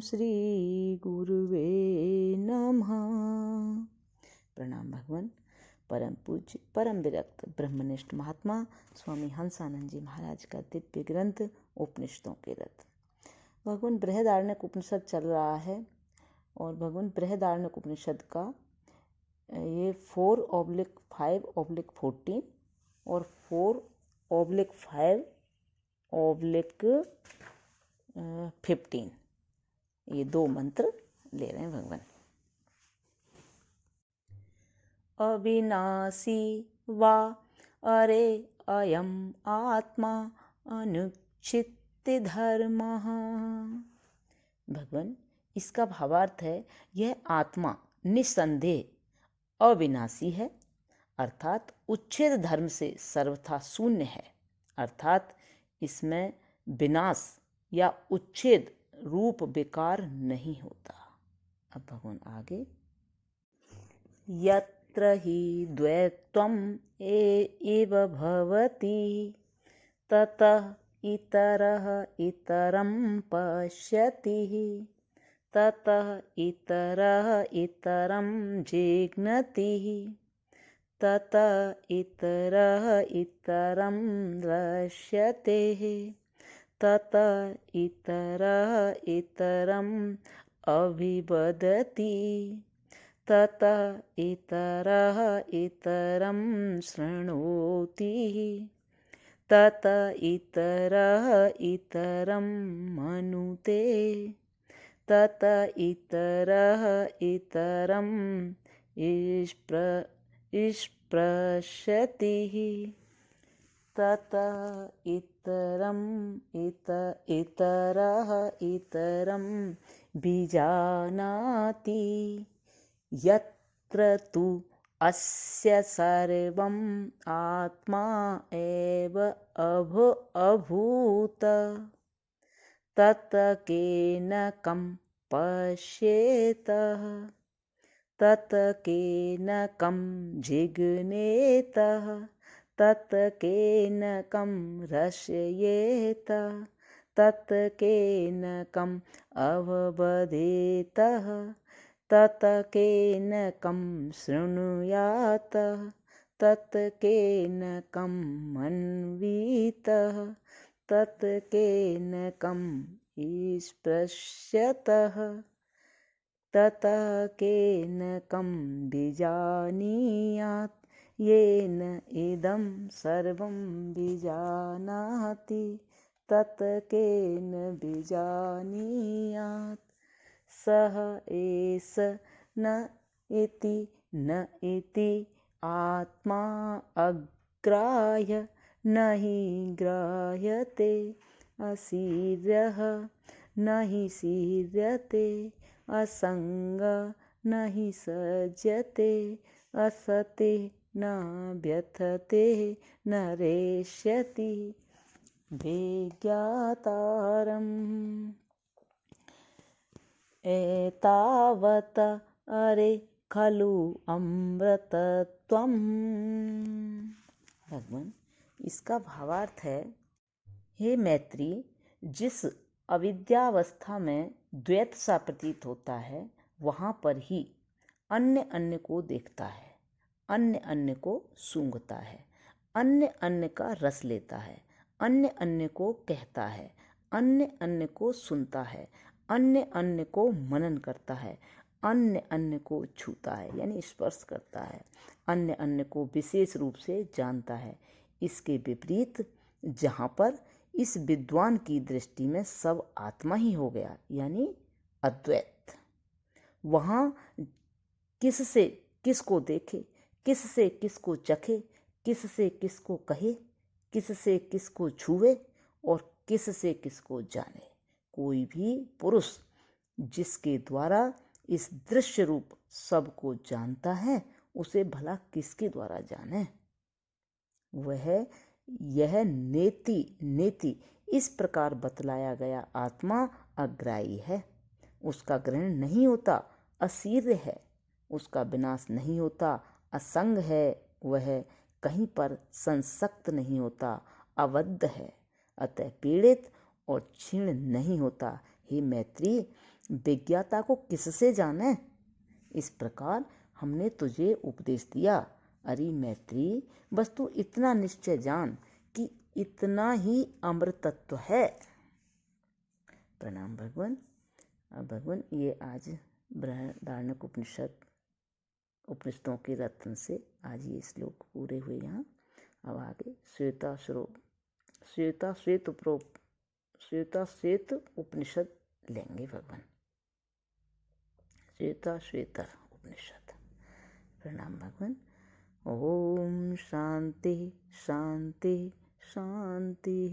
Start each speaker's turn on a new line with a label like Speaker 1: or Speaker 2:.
Speaker 1: श्री गुरुवे नमः। प्रणाम भगवान। परम पूज्य परम विरक्त ब्रह्मनिष्ठ महात्मा स्वामी हंसानंद जी महाराज का दिव्य ग्रंथ उपनिषदों के रथ। भगवान बृहदारण्यक उपनिषद चल रहा है और भगवान बृहदारण्यक उपनिषद का ये 4/5/14 और 4/5/15 ये 2 मंत्र ले रहे हैं भगवान। अविनाशी वा अरे अयम आत्मा अनुच्छित्ति धर्मः। भगवान इसका भावार्थ है, यह आत्मा निसंदेह अविनाशी है, अर्थात उच्छेद धर्म से सर्वथा शून्य है, अर्थात इसमें विनाश या उच्छेद रूप विकार नहीं होता। अब भगवान आगे, यत्र हि द्वैत्वम् एव भवति ततः इतरः इतरं पश्यति ततः इतरः इतरं जिघ्नति ततः इतरः इतरं दृश्यते ततः इतरः इतरम् अभिवदति ततः इतरः इतरं शृणोति ततः इतरः इतरं मनुते ततः इतरः इतरं स्पृशति ततः इतरः इतरं विजानाति यत्र तु अस्य सर्वम् आत्मा एव अभूत तत् केन कं पश्येतः तत् केन कं जिघ्नेतः तत् केन कं रसयेतः तत् केन कम् अवबधेतः तत् केन कं शृणुयात् तत् केन कं मन्वीतः तत् केन कं स्पृश्यतः ततः केन कं विजानीयात् येन इदं सर्वं विजानाति तत् केन विजानीयात् सः एष न इति आत्मा अग्राह्य न हि ग्राह्यते अशीर्यः न हि शीर्यते असंग न हि सज्जते असते न व्यथते न रेष्यति विज्ञातारम् एतावत् अरे खलु अमृतत्वम्। भगवान इसका भावार्थ है, हे मैत्री, जिस अविद्यावस्था में द्वैत सा प्रतीत होता है वहाँ पर ही अन्य अन्य को देखता है, अन्य अन्य को सूंघता है, अन्य अन्य का रस लेता है, अन्य अन्य को कहता है, अन्य अन्य को सुनता है, अन्य अन्य को मनन करता है, अन्य अन्य को छूता है यानी स्पर्श करता है, अन्य अन्य को विशेष रूप से जानता है। इसके विपरीत जहाँ पर इस विद्वान की दृष्टि में सब आत्मा ही हो गया यानी अद्वैत, वहाँ किससे किसको देखे, किससे किसको चखे, किससे किसको कहे, किससे किसको छुए और किससे किसको जाने। कोई भी पुरुष जिसके द्वारा इस दृश्य रूप सबको जानता है उसे भला किसके द्वारा जाने। वह यह नेति इस प्रकार बतलाया गया आत्मा अग्राही है, उसका ग्रहण नहीं होता, अशीर्य है, उसका विनाश नहीं होता, असंग है, वह कहीं पर संसक्त नहीं होता, अबद्ध है, अतः पीड़ित और क्षीण नहीं होता। हे मैत्री, विज्ञाता को किससे जाने? इस प्रकार हमने तुझे उपदेश दिया। अरे मैत्री, बस तू इतना निश्चय जान कि इतना ही अमृत तत्व है। प्रणाम भगवान। अब भगवान ये आज बृहदारण्यक उपनिषदों के रत्न से आज ये श्लोक पूरे हुए यहाँ। अब आगे श्वेत उपनिषद लेंगे भगवान। श्वेतर उपनिषद। प्रणाम भगवान। ओम शांति शांति शांति।